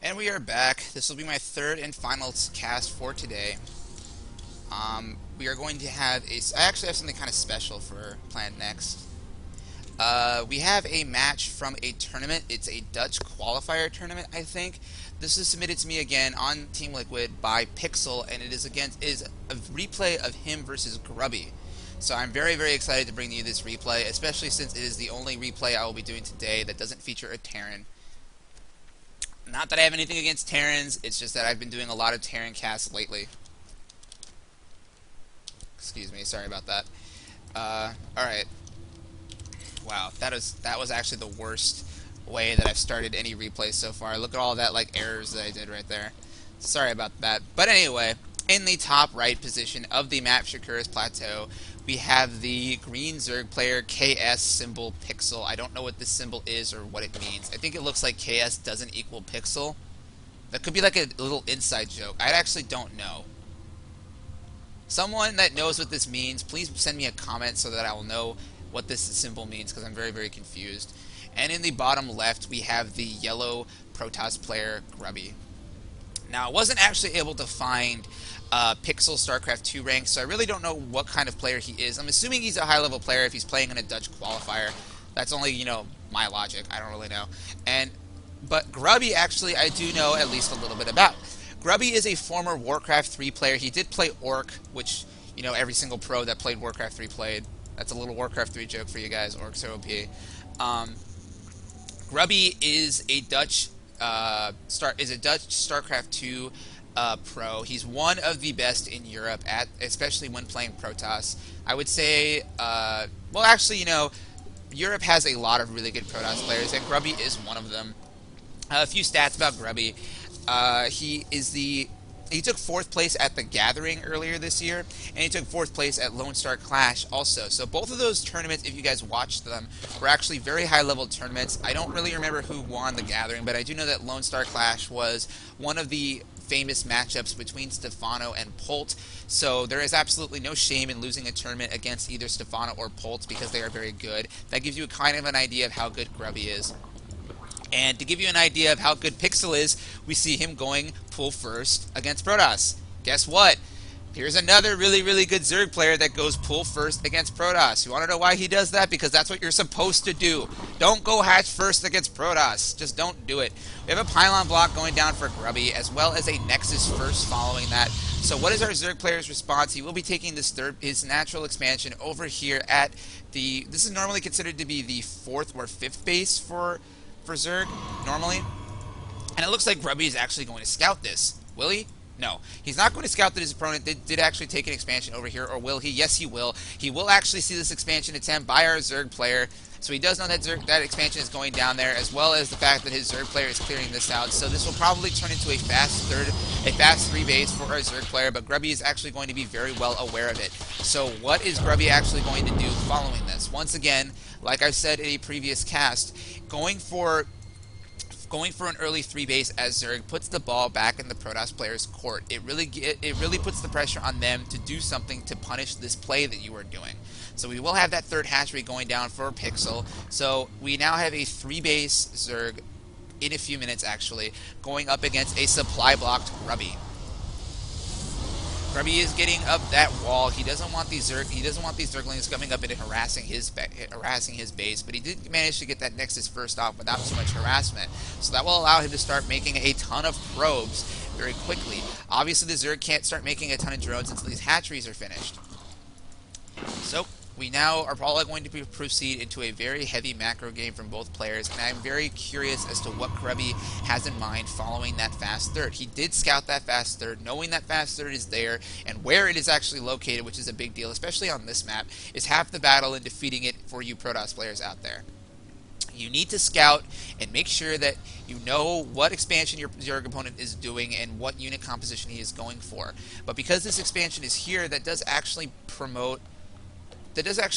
And we are back. This will be my third and final cast for today. We are going to have I actually have something kind of special for planned next. We have a match from a tournament. It's a Dutch qualifier tournament, I think. This is submitted to me again on Team Liquid by Pixel, and it is a replay of him versus Grubby. So I'm very, very excited to bring you this replay, especially since it is the only replay I will be doing today that doesn't feature a Terran. Not that I have anything against Terrans, it's just that I've been doing a lot of Terran casts lately. Excuse me, sorry about that. Alright. Wow, that was actually the worst way that I've started any replays so far. Look at all that errors that I did right there. Sorry about that. But anyway, in the top right position of the map Shakuras Plateau, we have the green Zerg player KS symbol pixel. I don't know what this symbol is or what it means. I think it looks like KS doesn't equal pixel. That could be like a little inside joke. I actually don't know. Someone that knows what this means, please send me a comment so that I will know what this symbol means, because I'm very, very confused. And in the bottom left, we have the yellow Protoss player Grubby. Now, I wasn't actually able to find Pixel StarCraft 2 rank, so I really don't know what kind of player he is. I'm assuming he's a high-level player if he's playing in a Dutch qualifier. That's only, my logic. I don't really know. But Grubby, actually, I do know at least a little bit about. Grubby is a former Warcraft 3 player. He did play Orc, which, every single pro that played Warcraft 3 played. That's a little Warcraft 3 joke for you guys. Orcs are OP. Grubby is a Dutch StarCraft 2 pro. He's one of the best in Europe, especially when playing Protoss. I would say, well, actually, Europe has a lot of really good Protoss players, and Grubby is one of them. A few stats about Grubby. He took 4th place at the Gathering earlier this year, and he took 4th place at Lone Star Clash also. So both of those tournaments, if you guys watched them, were actually very high-level tournaments. I don't really remember who won the Gathering, but I do know that Lone Star Clash was one of the famous matchups between Stefano and Polt. So there is absolutely no shame in losing a tournament against either Stefano or Polt because they are very good. That gives you kind of an idea of how good Grubby is. And to give you an idea of how good Pixel is, we see him going pool first against Protoss. Guess what? Here's another really, really good Zerg player that goes pool first against Protoss. You want to know why he does that? Because that's what you're supposed to do. Don't go hatch first against Protoss. Just don't do it. We have a pylon block going down for Grubby, as well as a Nexus first following that. So what is our Zerg player's response? He will be taking his natural expansion over here at this is normally considered to be the 4th or 5th base for Zerg, normally. And it looks like Grubby is actually going to scout this. Will he? No. He's not going to scout that his opponent did actually take an expansion over here, or will he? Yes, he will. He will actually see this expansion attempt by our Zerg player. So he does know that that expansion is going down there, as well as the fact that his Zerg player is clearing this out. So this will probably turn into a fast 3 base for our Zerg player, but Grubby is actually going to be very well aware of it. So what is Grubby actually going to do following this? Once again, like I said in a previous cast, going for an early 3 base as Zerg puts the ball back in the Protoss player's court. It really puts the pressure on them to do something to punish this play that you are doing. So we will have that 3rd hatchery going down for Pixel. So we now have a 3 base Zerg in a few minutes, actually, going up against a supply blocked Grubby. Grubby is getting up that wall. He doesn't want these Zerglings coming up and harassing his base, but he did manage to get that Nexus first off without too much harassment. So that will allow him to start making a ton of probes very quickly. Obviously, the Zerg can't start making a ton of drones until these hatcheries are finished. So we now are probably going to proceed into a very heavy macro game from both players, and I'm very curious as to what Grubby has in mind following that fast 3rd. He did scout that fast 3rd, knowing that fast 3rd is there, and where it is actually located, which is a big deal, especially on this map, is half the battle in defeating it for you Protoss players out there. You need to scout and make sure that you know what expansion your Zerg opponent is doing and what unit composition he is going for. But because this expansion is here, that does actually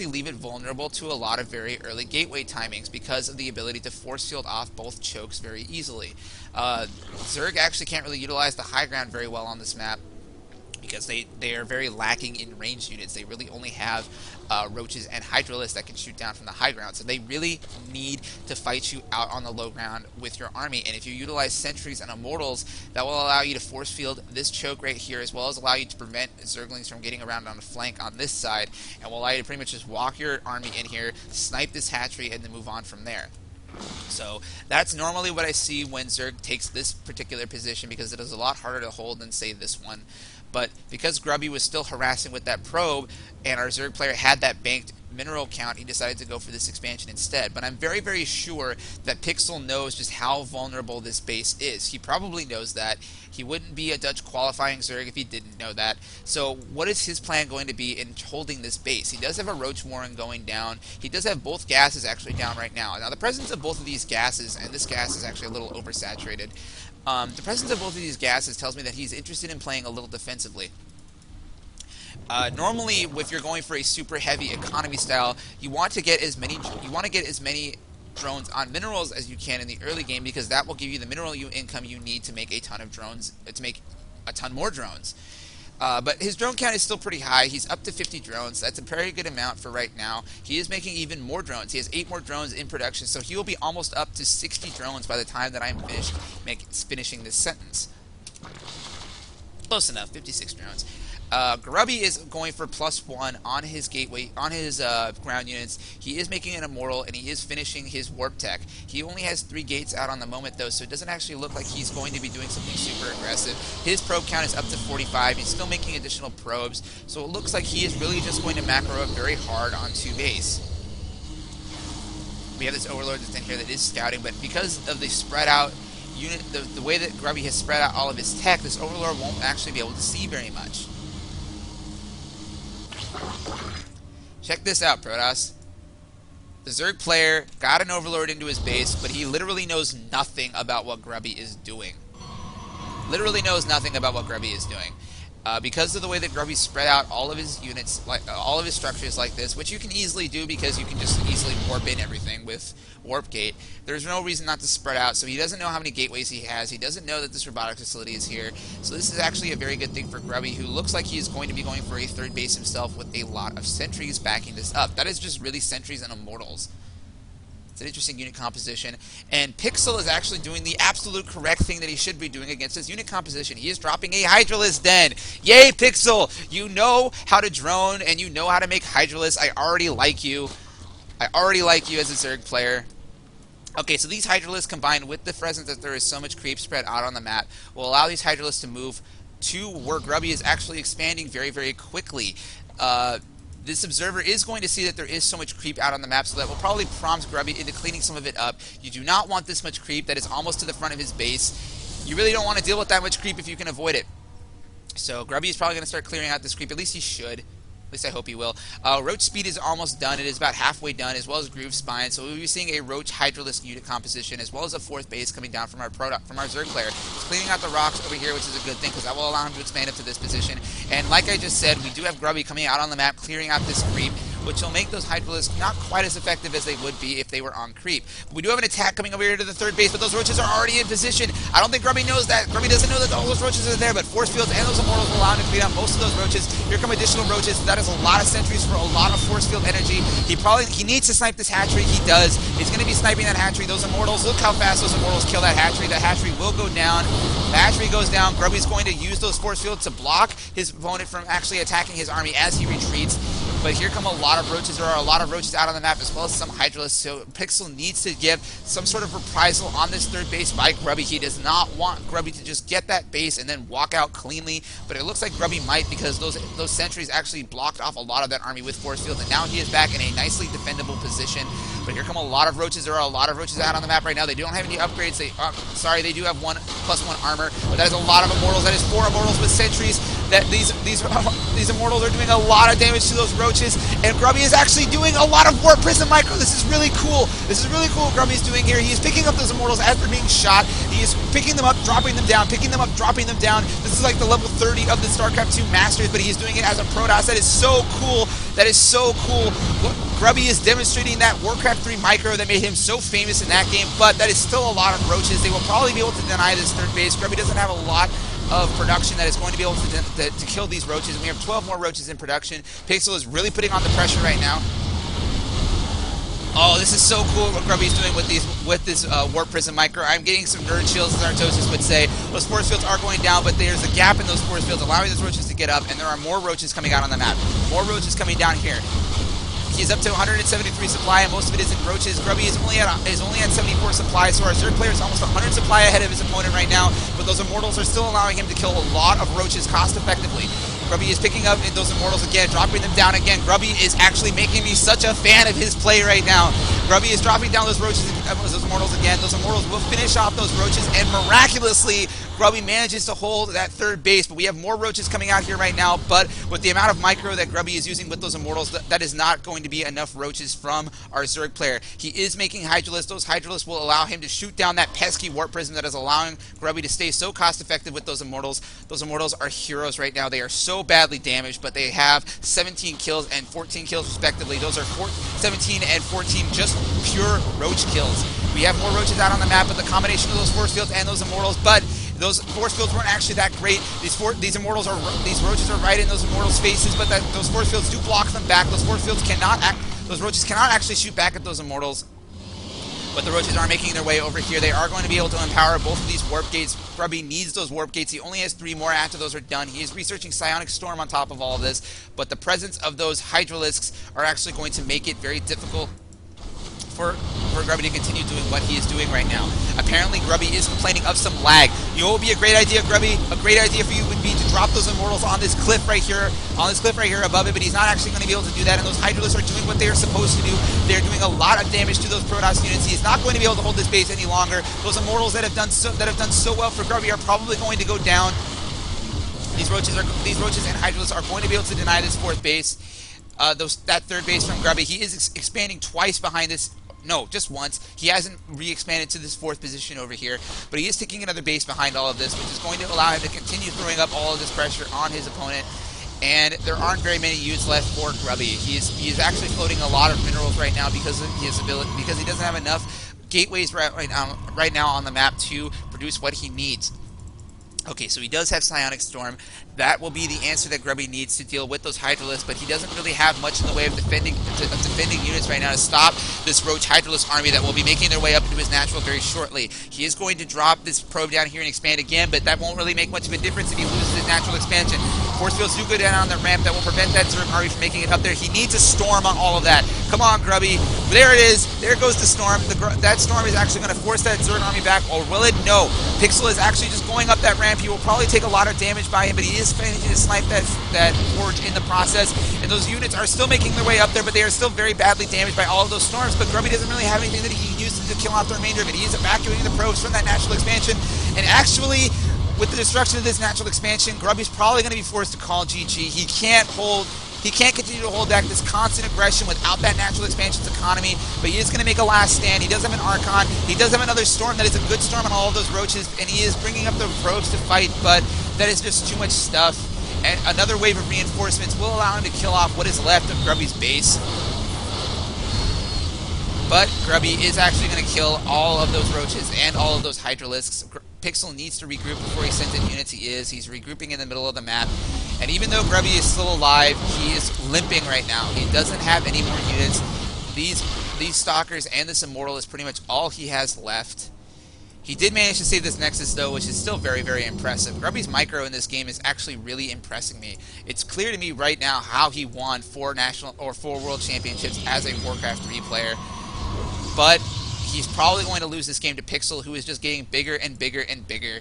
leave it vulnerable to a lot of very early gateway timings because of the ability to force field off both chokes very easily. Zerg actually can't really utilize the high ground very well on this map, because they are very lacking in ranged units. They really only have roaches and hydralisks that can shoot down from the high ground. So they really need to fight you out on the low ground with your army. And if you utilize sentries and immortals, that will allow you to force field this choke right here, as well as allow you to prevent zerglings from getting around on the flank on this side, and will allow you to pretty much just walk your army in here, snipe this hatchery, and then move on from there. So that's normally what I see when Zerg takes this particular position, because it is a lot harder to hold than, say, this one. But because Grubby was still harassing with that probe, and our Zerg player had that banked mineral count, he decided to go for this expansion instead. But I'm very, very sure that Pixel knows just how vulnerable this base is. He probably knows that. He wouldn't be a Dutch qualifying Zerg if he didn't know that. So what is his plan going to be in holding this base? He does have a Roach Warren going down. He does have both gases actually down right now. Now, the presence of both of these gases, and this gas is actually a little oversaturated, the presence of both of these gases tells me that he's interested in playing a little defensively. Normally, if you're going for a super heavy economy style, you want to get as many drones on minerals as you can in the early game, because that will give you the mineral income you need to make a ton of drones, to make a ton more drones. But his drone count is still pretty high. He's up to 50 drones. That's a very good amount for right now. He is making even more drones. He has 8 more drones in production, so he will be almost up to 60 drones by the time that I'm finished finishing this sentence. Close enough, 56 drones. Grubby is going for +1 on his gateway, on his ground units. He is making an immortal, and he is finishing his warp tech. He only has 3 gates out on the moment, though, so it doesn't actually look like he's going to be doing something super aggressive. His probe count is up to 45. He's still making additional probes, so it looks like he is really just going to macro up very hard onto base. We have this Overlord that's in here that is scouting, but because of the spread out unit, the way that Grubby has spread out all of his tech, this Overlord won't actually be able to see very much. Check this out, Protoss. The Zerg player got an Overlord into his base, but he literally knows nothing about what Grubby is doing. Literally knows nothing about what Grubby is doing. Because of the way that Grubby spread out all of his units, like all of his structures like this, which you can easily do because you can just easily warp in everything with Warp Gate, there's no reason not to spread out. So he doesn't know how many gateways he has. He doesn't know that this robotic facility is here. So this is actually a very good thing for Grubby, who looks like he is going to be going for a third base himself with a lot of sentries backing this up. That is just really sentries and immortals. It's an interesting unit composition, and Pixel is actually doing the absolute correct thing that he should be doing against his unit composition. He is dropping a Hydralisk Den. Yay, Pixel! You know how to drone, and you know how to make Hydralisks. I already like you. I already like you as a Zerg player. Okay, so these Hydralisks, combined with the presence that there is so much creep spread out on the map, will allow these Hydralisks to move to where Grubby is actually expanding very, very quickly. This observer is going to see that there is so much creep out on the map, so that will probably prompt Grubby into cleaning some of it up. You do not want this much creep that is almost to the front of his base. You really don't want to deal with that much creep if you can avoid it. So Grubby is probably going to start clearing out this creep. At least he should. At least I hope he will. Roach Speed is almost done. It is about halfway done, as well as Groove Spine. So we'll be seeing a Roach Hydralisk unit composition, as well as a 4th base coming down from our Zerg player. He's cleaning out the rocks over here, which is a good thing, because that will allow him to expand up to this position. And like I just said, we do have Grubby coming out on the map, clearing out this creep, which will make those Hydralisks not quite as effective as they would be if they were on creep. We do have an attack coming over here to the 3rd base, but those roaches are already in position. I don't think Grubby knows that. Grubby doesn't know that all those roaches are there, but force fields and those immortals will allow him to clean out most of those roaches. Here come additional roaches. That is a lot of sentries for a lot of force field energy. He needs to snipe this hatchery. He does. He's going to be sniping that hatchery. Those immortals, look how fast those immortals kill that hatchery. That hatchery will go down. The hatchery goes down. Grubby's going to use those force fields to block his opponent from actually attacking his army as he retreats. But here come a lot of roaches. There are a lot of roaches out on the map, as well as some Hydralisks. So Pixel needs to give some sort of reprisal on this 3rd base by Grubby. He does not want Grubby to just get that base and then walk out cleanly. But it looks like Grubby might, because those sentries actually blocked off a lot of that army with force field. And now he is back in a nicely defendable position. But here come a lot of roaches. There are a lot of roaches out on the map right now. They don't have any upgrades. They do have +1 armor, but that is a lot of immortals. That is 4 immortals with sentries. That these immortals are doing a lot of damage to those roaches, and Grubby is actually doing a lot of Warp Prism Micro. This is really cool. This is really cool what Grubby is doing here. He is picking up those immortals as they're being shot. He is picking them up, dropping them down, picking them up, dropping them down. This is like the level 30 of the StarCraft 2 Masters, but he is doing it as a Protoss. That is so cool. That is so cool. Grubby is demonstrating that Warcraft 3 micro that made him so famous in that game, but that is still a lot of roaches. They will probably be able to deny this 3rd base. Grubby doesn't have a lot of production that is going to be able to kill these roaches. And we have 12 more roaches in production. Pixel is really putting on the pressure right now. Oh, this is so cool what Grubby's doing with this Warp Prism Micro. I'm getting some nerd chills, as Artosis would say. Those force fields are going down, but there's a gap in those force fields allowing those roaches to get up, and there are more roaches coming out on the map. More roaches coming down here. He's up to 173 supply, and most of it is in roaches. Grubby is only at 74 supply, so our Zerg player is almost 100 supply ahead of his opponent right now, but those Immortals are still allowing him to kill a lot of roaches cost effectively. Grubby is picking up those Immortals again, dropping them down again. Grubby is actually making me such a fan of his play right now. Grubby is dropping down those roaches, those Immortals again. Those Immortals will finish off those roaches, and miraculously, Grubby manages to hold that third base. But we have more roaches coming out here right now, but with the amount of micro that Grubby is using with those Immortals, that is not going to be enough roaches from our Zerg player. He is making Hydralisks. Those Hydralisks will allow him to shoot down that pesky Warp Prism that is allowing Grubby to stay so cost effective with those Immortals. Those Immortals are heroes right now. They are so badly damaged, but they have 17 kills and 14 kills respectively. Those are 17 and 14 just pure roach kills. We have more roaches out on the map, but the combination of those force fields and those Immortals, but those force fields weren't actually that great. These roaches are right in those Immortals' faces, but those force fields do block them back. Those roaches cannot actually shoot back at those Immortals. But the roaches are making their way over here. They are going to be able to empower both of these warp gates. Grubby needs those warp gates. He only has 3 more after those are done. He is researching Psionic Storm on top of all of this, but the presence of those Hydralisks are actually going to make it very difficult for Grubby to continue doing what he is doing right now. Apparently, Grubby is complaining of some lag. You know what would be a great idea, Grubby? A great idea for you would be to drop those Immortals on this cliff right here, above it, but he's not actually going to be able to do that, and those Hydralisks are doing what they are supposed to do. They're doing a lot of damage to those Protoss units. He's not going to be able to hold this base any longer. Those Immortals that have done so well for Grubby are probably going to go down. These roaches and Hydralisks are going to be able to deny this 4th base. That 3rd base from Grubby. He is expanding twice behind this. No, just once. He hasn't re-expanded to this 4th position over here, but he is taking another base behind all of this, which is going to allow him to continue throwing up all of this pressure on his opponent. And there aren't very many units left for Grubby. He is actually floating a lot of minerals right now because of his ability, because he doesn't have enough gateways right now on the map to produce what he needs. Okay, so he does have Psionic Storm. That will be the answer that Grubby needs to deal with those Hydralisks, but he doesn't really have much in the way of defending units right now to stop this Roach Hydralisk army that will be making their way up into his natural very shortly. He is going to drop this probe down here and expand again, but that won't really make much of a difference if he loses his natural expansion. Force fields do go down on the ramp that will prevent that Zerg army from making it up there. He needs a storm on all of that. Come on, Grubby. There it is. There goes the storm. That storm is actually going to force that Zerg army back, or will it? No. Pixel is actually just going up that ramp. He will probably take a lot of damage by him, but he is managing to snipe that forge in the process. And those units are still making their way up there, but they are still very badly damaged by all of those storms. But Grubby doesn't really have anything that he can use to kill off the remainder of it. He is evacuating the probes from that natural expansion. And actually, with the destruction of this natural expansion, Grubby's probably going to be forced to call GG. He can't continue to hold back this constant aggression without that natural expansion's economy, but he is going to make a last stand. He does have an Archon. He does have another storm that is a good storm on all of those roaches, and he is bringing up the probes to fight, but that is just too much stuff. And another wave of reinforcements will allow him to kill off what is left of Grubby's base. But Grubby is actually going to kill all of those roaches and all of those Hydralisks. Pixel needs to regroup before he sends in units. He's regrouping in the middle of the map. And even though Grubby is still alive, he is limping right now. He doesn't have any more units. These Stalkers and this Immortal is pretty much all he has left. He did manage to save this Nexus though, which is still very, very impressive. Grubby's micro in this game is actually really impressing me. It's clear to me right now how he won 4 World Championships as a Warcraft 3 player. But he's probably going to lose this game to Pixel, who is just getting bigger and bigger and bigger.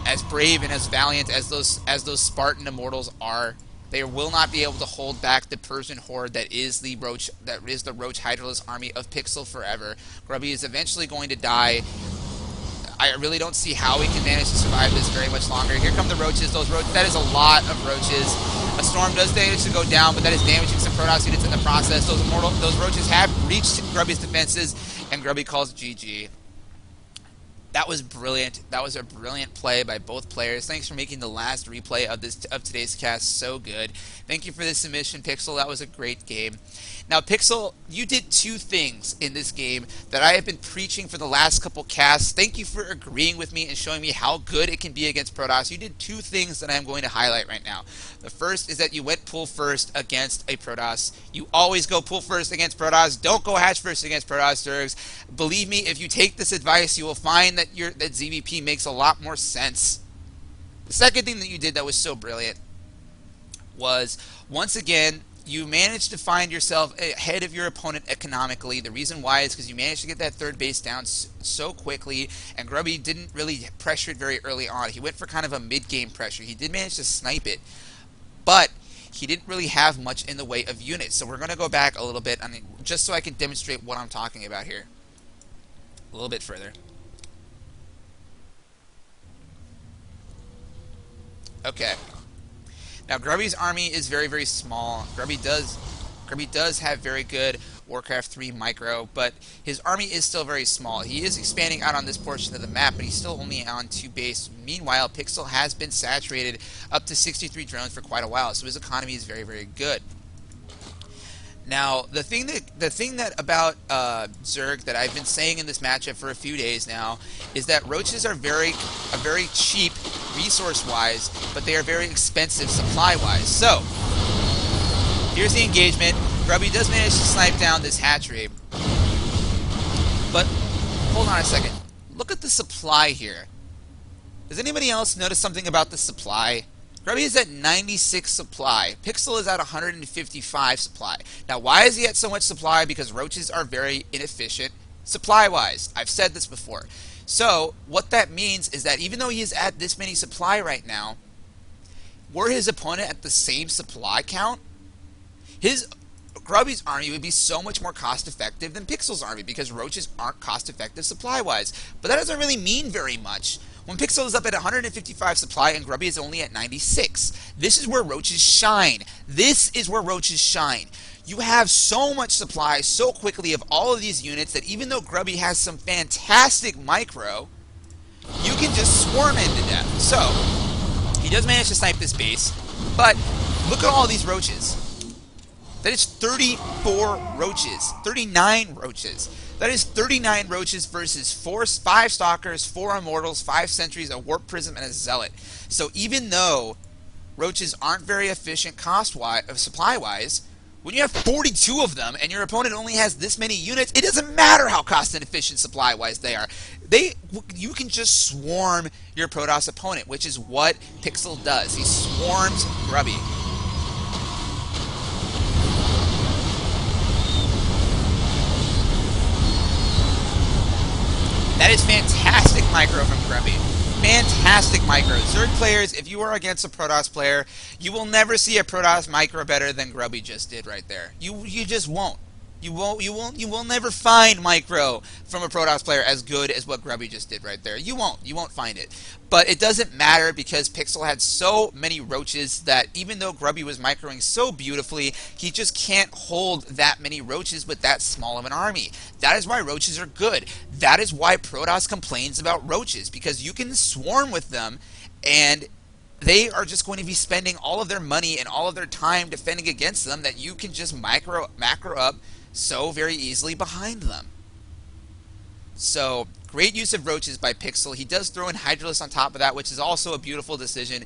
As brave and as valiant as those Spartan Immortals are, they will not be able to hold back the Persian horde that is the Roach Hydralisk army of Pixel forever. Grubby is eventually going to die. I really don't see how he can manage to survive this very much longer. Here come the roaches. That is a lot of roaches. A storm does manage to go down, but that is damaging some Protoss units in the process. Those roaches have reached Grubby's defenses, and Grubby calls GG. That was brilliant. That was a brilliant play by both players. Thanks for making the last replay of today's cast so good. Thank you for the submission, Pixel. That was a great game. Now, Pixel, you did two things in this game that I have been preaching for the last couple casts. Thank you for agreeing with me and showing me how good it can be against Protoss. You did two things that I'm going to highlight right now. The first is that you went pull first against a Protoss. You always go pull first against Protoss. Don't go hatch first against Protoss, Zergs. Believe me, if you take this advice, you will find that that ZvP makes a lot more sense. The second thing that you did that was so brilliant was, once again, you managed to find yourself ahead of your opponent economically. The reason why is because you managed to get that third base down so quickly, and Grubby didn't really pressure it very early on. He went for kind of a mid-game pressure. He did manage to snipe it, but he didn't really have much in the way of units. So we're going to go back a little bit, just so I can demonstrate what I'm talking about here a little bit further. Okay. Now, Grubby's army is very, very small. Grubby does have very good Warcraft 3 micro, but his army is still very small. He is expanding out on this portion of the map, but he's still only on 2 base. Meanwhile, Pixel has been saturated up to 63 drones for quite a while, so his economy is very, very good. Now, the thing that about Zerg that I've been saying in this matchup for a few days now is that roaches are very cheap resource-wise, but they are very expensive supply-wise. So, here's the engagement. Grubby does manage to snipe down this hatchery. But, hold on a second. Look at the supply here. Does anybody else notice something about the supply? Grubby is at 96 supply. Pixel is at 155 supply. Now, why is he at so much supply? Because roaches are very inefficient supply-wise. I've said this before. So, what that means is that even though he is at this many supply right now, were his opponent at the same supply count, Grubby's army would be so much more cost-effective than Pixel's army, because roaches aren't cost-effective supply-wise. But that doesn't really mean very much. When Pixel is up at 155 supply and Grubby is only at 96, this is where roaches shine. This is where roaches shine. You have so much supply so quickly of all of these units that even though Grubby has some fantastic micro, you can just swarm him to death. So, he does manage to snipe this base, but look at all these roaches. That is 34 roaches, 39 roaches. That is 39 roaches versus 5 stalkers, 4 immortals, 5 sentries, a warp prism, and a zealot. So even though roaches aren't very efficient supply-wise, when you have 42 of them and your opponent only has this many units, it doesn't matter how cost-inefficient supply-wise they are. You can just swarm your Protoss opponent, which is what Pixel does. He swarms Grubby. That is fantastic micro from Grubby. Fantastic micro. Zerg players, if you are against a Protoss player, you will never see a Protoss micro better than Grubby just did right there. You just won't. You will never find micro from a Protoss player as good as what Grubby just did right there. You won't find it. But it doesn't matter because Pixel had so many roaches that even though Grubby was microing so beautifully, he just can't hold that many roaches with that small of an army. That is why roaches are good. That is why Protoss complains about roaches, because you can swarm with them and they are just going to be spending all of their money and all of their time defending against them that you can just macro up so very easily behind them. So, great use of roaches by Pixel. He does throw in Hydralisks on top of that, which is also a beautiful decision.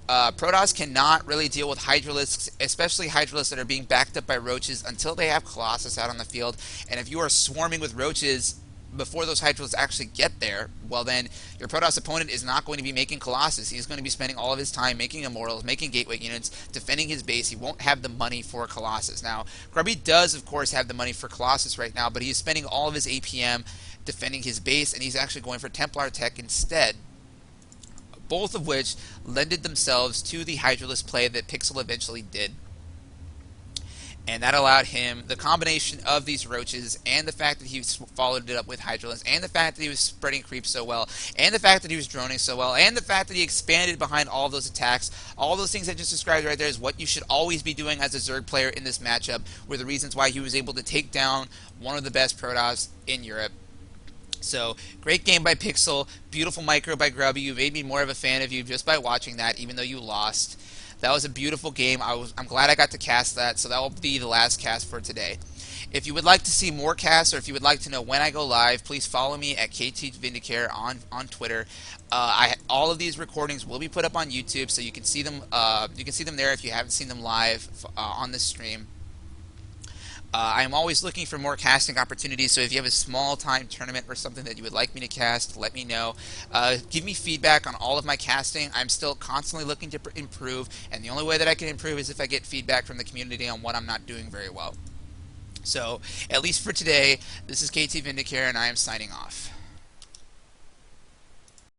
Protoss cannot really deal with Hydralisks, especially Hydralisks that are being backed up by roaches, until they have Colossus out on the field. And if you are swarming with roaches before those Hydralisks actually get there, well then, your Protoss opponent is not going to be making Colossus. He's going to be spending all of his time making Immortals, making Gateway units, defending his base. He won't have the money for Colossus. Now, Grubby does, of course, have the money for Colossus right now, but he's spending all of his APM defending his base, and he's actually going for Templar Tech instead. Both of which lended themselves to the Hydralisk play that Pixel eventually did. And that allowed him, the combination of these roaches and the fact that he followed it up with Hydralisk, and the fact that he was spreading creep so well, and the fact that he was droning so well, and the fact that he expanded behind all those attacks, all those things I just described right there is what you should always be doing as a Zerg player in this matchup, were the reasons why he was able to take down one of the best Protoss in Europe. So great game by Pixel, beautiful micro by Grubby. You made me more of a fan of you just by watching that, even though you lost. That was a beautiful game. I'm glad I got to cast that. So that will be the last cast for today. If you would like to see more casts, or if you would like to know when I go live, please follow me at ktvindicare on Twitter. All of these recordings will be put up on YouTube, so you can see them. You can see them there if you haven't seen them live on this stream. I am always looking for more casting opportunities, so if you have a small time tournament or something that you would like me to cast, let me know. Give me feedback on all of my casting. I'm still constantly looking to improve, and the only way that I can improve is if I get feedback from the community on what I'm not doing very well. So, at least for today, this is KT Vindicare, and I am signing off.